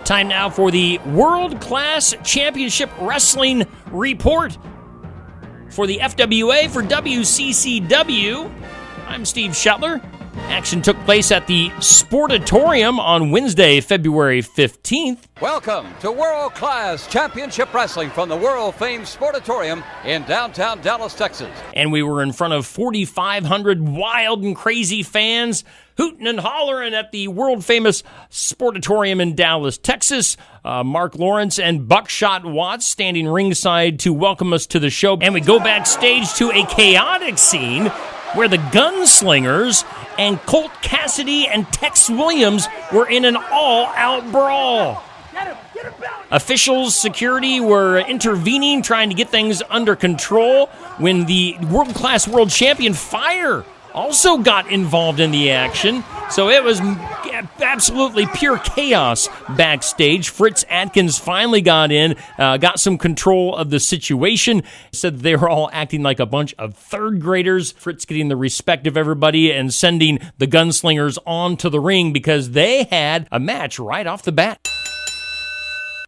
Time now for the World Class Championship Wrestling Report. For the FWA, for WCCW, I'm Steve Shettler. Action took place at the Sportatorium on Wednesday, February 15th. Welcome to World Class Championship Wrestling from the world-famed Sportatorium in downtown Dallas, Texas. And we were in front of 4,500 wild and crazy fans hooting and hollering at the world-famous Sportatorium in Dallas, Texas. Mark Lawrence and Buckshot Watts standing ringside to welcome us to the show. And we go backstage to a chaotic scene where the Gunslingers and Colt Cassidy and Tex Williams were in an all-out brawl. Officials, security were intervening, trying to get things under control when the world-class world champion Fire also got involved in the action. So it was absolutely pure chaos backstage. Fritz Atkins finally got in, got some control of the situation. Said they were all acting like a bunch of third graders. Fritz getting the respect of everybody and sending the Gunslingers onto the ring because they had a match right off the bat.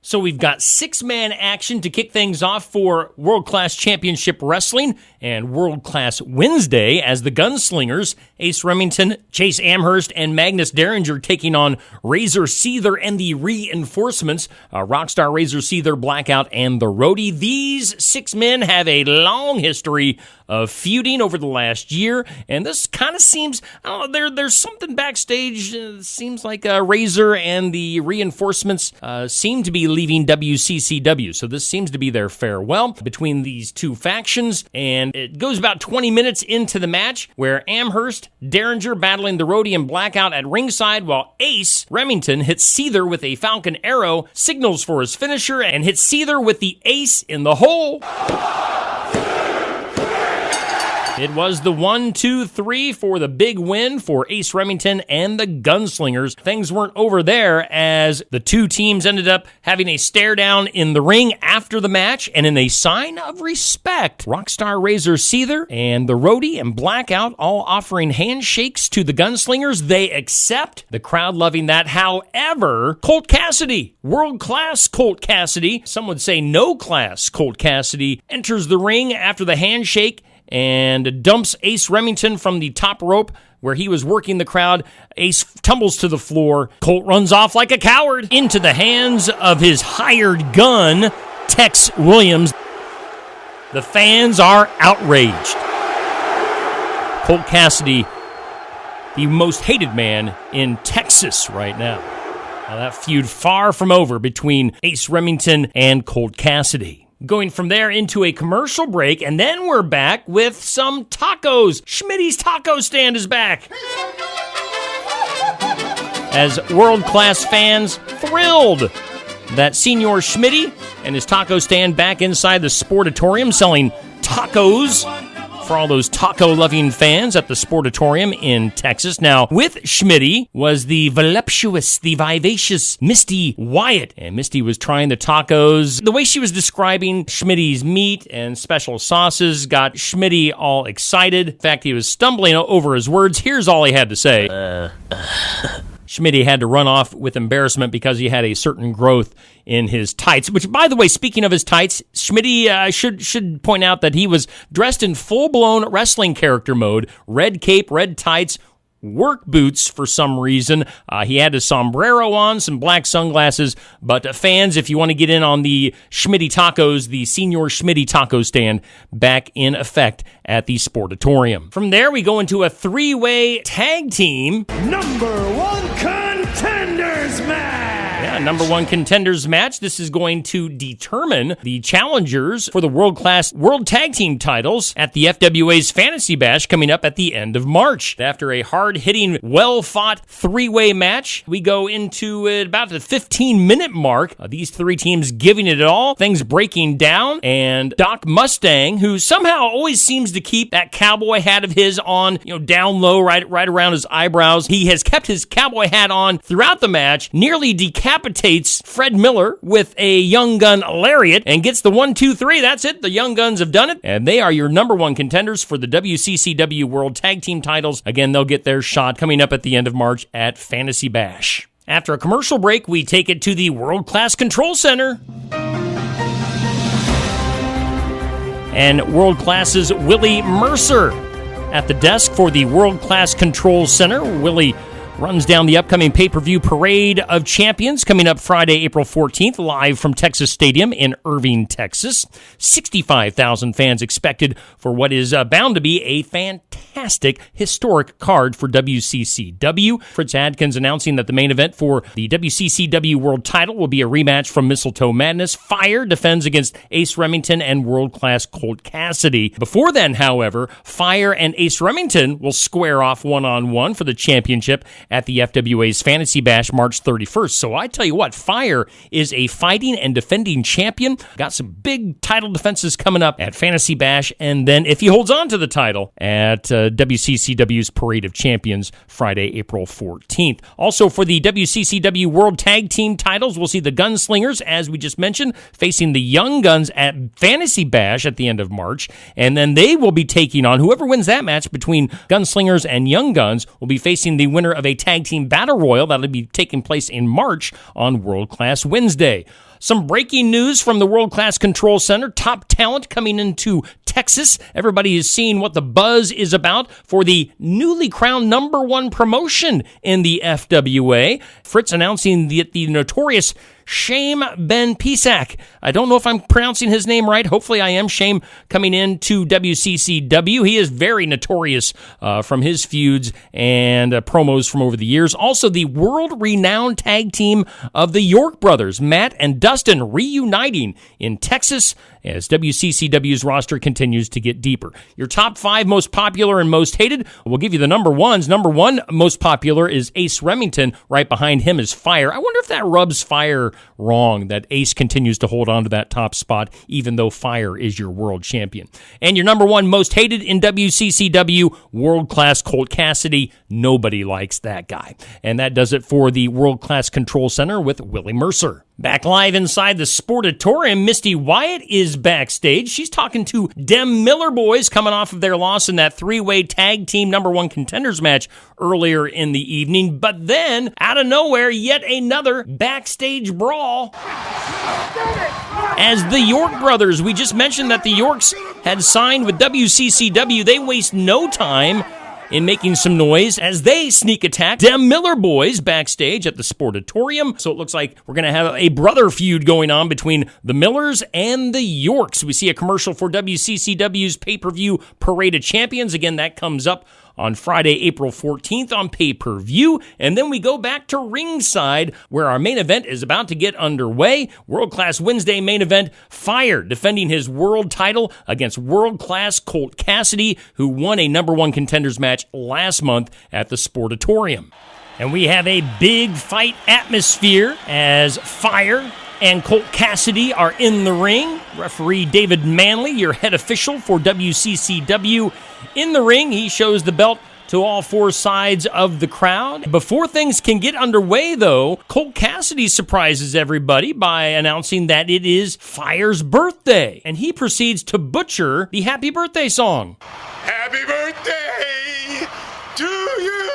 So we've got six-man action to kick things off for World Class Championship Wrestling and World Class Wednesday as the Gunslingers, Ace Remington, Chase Amherst, and Magnus Derringer taking on Razor Seether and the Reinforcements, Rockstar Razor Seether, Blackout, and the Roadie. These six men have a long history of feuding over the last year, and this kind of seems, I don't know, there's something backstage. Seems like Razor and the Reinforcements seem to be leaving WCCW, so this seems to be their farewell between these two factions, and it goes about 20 minutes into the match where Amherst, Derringer battling the Roadie and Blackout at ringside, while Ace Remington hits Seether with a Falcon Arrow, signals for his finisher, and hits Seether with the Ace in the hole. It was the 1-2-3 for the big win for Ace Remington and the Gunslingers. Things weren't over there as the two teams ended up having a stare down in the ring after the match, and in a sign of respect, Rockstar Razor Seether and the Roadie and Blackout all offering handshakes to the Gunslingers. They accept, the crowd loving that. However, Colt Cassidy, world-class Colt Cassidy, some would say no-class Colt Cassidy, enters the ring after the handshake and dumps Ace Remington from the top rope where he was working the crowd. Ace tumbles to the floor. Colt runs off like a coward into the hands of his hired gun, Tex Williams. The fans are outraged. Colt Cassidy, the most hated man in Texas right now. Now that feud far from over between Ace Remington and Colt Cassidy. Going from there into a commercial break, and then we're back with some tacos. Schmitty's Taco Stand is back. As world-class fans thrilled that Senor Schmitty and his taco stand back inside the Sportatorium selling tacos for all those taco-loving fans at the Sportatorium in Texas. Now, with Schmitty was the voluptuous, the vivacious Misty Wyatt. And Misty was trying the tacos. The way she was describing Schmitty's meat and special sauces got Schmitty all excited. In fact, he was stumbling over his words. Here's all he had to say. Schmitty had to run off with embarrassment because he had a certain growth in his tights, which, by the way, speaking of his tights, Schmitty should point out that he was dressed in full-blown wrestling character mode, red cape, red tights, work boots for some reason. He had his sombrero on, some black sunglasses, but fans, if you want to get in on the Schmitty tacos, the Senor Schmitty taco stand back in effect at the Sportatorium. From there, we go into a three-way tag team. Number one contenders match! Yeah, number one contenders match. This is going to determine the challengers for the world-class World Tag Team titles at the FWA's Fantasy Bash coming up at the end of March. After a hard-hitting, well-fought three-way match, we go into about the 15-minute mark. These three teams giving it all, things breaking down, and Doc Mustang, who somehow always seems to keep that cowboy hat of his on, down low, right around his eyebrows. He has kept his cowboy hat on throughout the match, nearly decapitates Fred Miller with a Young Gun lariat and gets the 1-2-3. That's it. The Young Guns have done it, and they are your number one contenders for the WCCW World Tag Team titles. Again, they'll get their shot coming up at the end of March at Fantasy Bash. After a commercial break, we take it to the World Class Control Center. And World Class's Willie Mercer at the desk for the World Class Control Center. Willie runs down the upcoming pay-per-view Parade of Champions coming up Friday, April 14th, live from Texas Stadium in Irving, Texas. 65,000 fans expected for what is bound to be a fantastic, historic card for WCCW. Fritz Adkins announcing that the main event for the WCCW World title will be a rematch from Mistletoe Madness. Fire defends against Ace Remington and world-class Colt Cassidy. Before then, however, Fire and Ace Remington will square off one-on-one for the championship at the FWA's Fantasy Bash March 31st. So I tell you what, Fire is a fighting and defending champion. Got some big title defenses coming up at Fantasy Bash, and then if he holds on to the title at WCCW's Parade of Champions Friday, April 14th. Also for the WCCW World Tag Team titles, we'll see the Gunslingers, as we just mentioned, facing the Young Guns at Fantasy Bash at the end of March, and then they will be taking on, whoever wins that match between Gunslingers and Young Guns will be facing the winner of a tag team battle royal that'll be taking place in March on World Class Wednesday. Some breaking news from the World Class Control Center. Top talent coming into Texas. Everybody is seeing what the buzz is about for the newly crowned number one promotion in the FWA. Fritz announcing that the notorious Shame Ben Pisak. I don't know if I'm pronouncing his name right. Hopefully I am. Shame coming into WCCW. He is very notorious from his feuds and promos from over the years. Also, the world-renowned tag team of the York Brothers, Matt and Dustin, reuniting in Texas as WCCW's roster continues to get deeper. Your top 5 most popular and most hated. We'll give you the number ones. Number 1 most popular is Ace Remington. Right behind him is Fire. I wonder if that rubs Fire wrong, that Ace continues to hold on to that top spot, even though Fire is your world champion. And your number 1 most hated in WCCW, world-class Colt Cassidy. Nobody likes that guy. And that does it for the World Class Control Center with Willie Mercer. Back live inside the Sportatorium, Misty Wyatt is backstage. She's talking to Dem Miller Boys coming off of their loss in that 3-way tag team number 1 contenders match earlier in the evening. But then, out of nowhere, yet another backstage brawl. As the York Brothers, we just mentioned that the Yorks had signed with WCCW. They waste no time in making some noise as they sneak attack Dem Miller Boys backstage at the Sportatorium. So it looks like we're going to have a brother feud going on between the Millers and the Yorks. We see a commercial for WCCW's pay-per-view Parade of Champions. Again, that comes up on Friday, April 14th on pay-per-view. And then we go back to ringside where our main event is about to get underway. World Class Wednesday main event, Fire defending his world title against world-class Colt Cassidy, who won a number 1 contenders match last month at the Sportatorium. And we have a big fight atmosphere as Fire and Colt Cassidy are in the ring. Referee David Manley, your head official for WCCW, in the ring. He shows the belt to all 4 sides of the crowd. Before things can get underway, though, Colt Cassidy surprises everybody by announcing that it is Fire's birthday, and he proceeds to butcher the happy birthday song. Happy birthday to you!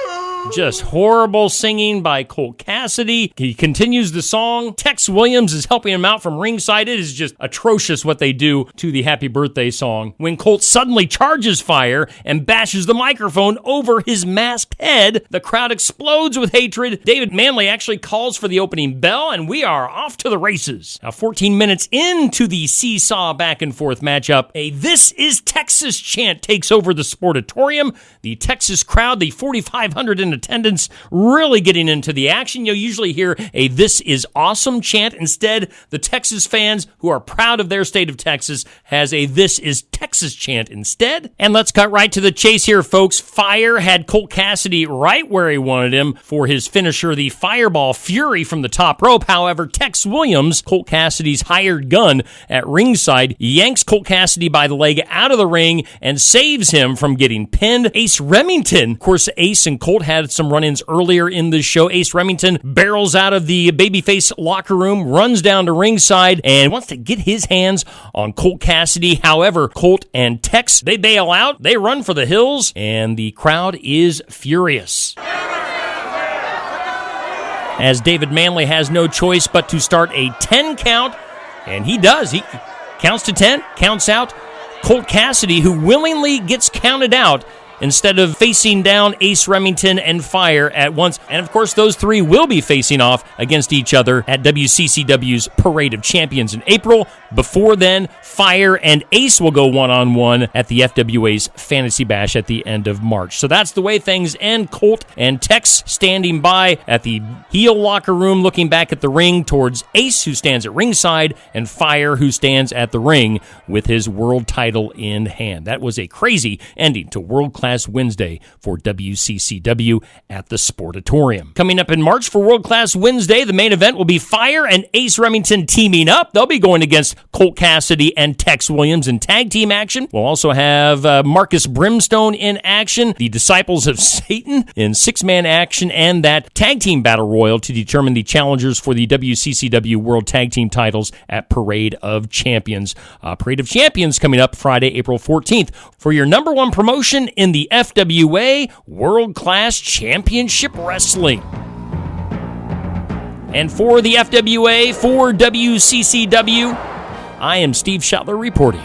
Just horrible singing by Colt Cassidy. He continues the song. Tex Williams is helping him out from ringside. It is just atrocious what they do to the happy birthday song. When Colt suddenly charges Fire and bashes the microphone over his masked head, the crowd explodes with hatred. David Manley actually calls for the opening bell, and we are off to the races. Now, 14 minutes into the seesaw back and forth matchup, a "This is Texas" chant takes over the Sportatorium. The Texas crowd, the 4,500 in attendance, really getting into the action. You'll usually hear a "This is awesome" chant. Instead, the Texas fans who are proud of their state of Texas has a "This is Texas" chant instead. And let's cut right to the chase here, folks. Fire had Colt Cassidy right where he wanted him for his finisher, the Fireball Fury from the top rope. However, Tex Williams, Colt Cassidy's hired gun at ringside, yanks Colt Cassidy by the leg out of the ring and saves him from getting pinned. Ace Remington, of course, Ace and Colt had some run-ins earlier in the show. Ace Remington barrels out of the babyface locker room, runs down to ringside, and wants to get his hands on Colt Cassidy. However, Colt and Tex, they bail out, they run for the hills, and the crowd is furious. as David Manley has no choice but to start a 10 count, and he does. He counts to 10, counts out Colt Cassidy, who willingly gets counted out instead of facing down Ace Remington and Fire at once. And of course, those three will be facing off against each other at WCCW's Parade of Champions in April. Before then, Fire and Ace will go one-on-one at the FWA's Fantasy Bash at the end of March. So that's the way things end. Colt and Tex standing by at the heel locker room, looking back at the ring towards Ace, who stands at ringside, and Fire, who stands at the ring with his world title in hand. That was a crazy ending to World Class Wednesday for WCCW at the Sportatorium. Coming up in March for World Class Wednesday, the main event will be Fire and Ace Remington teaming up. They'll be going against Colt Cassidy and Tex Williams in tag team action. We'll also have Marcus Brimstone in action, the Disciples of Satan in six-man action, and that tag team battle royal to determine the challengers for the WCCW World Tag Team titles at Parade of Champions. Parade of Champions coming up Friday, April 14th. For your number one promotion in the FWA World Class Championship Wrestling. And for the FWA, for WCCW, I am Steve Shettler reporting.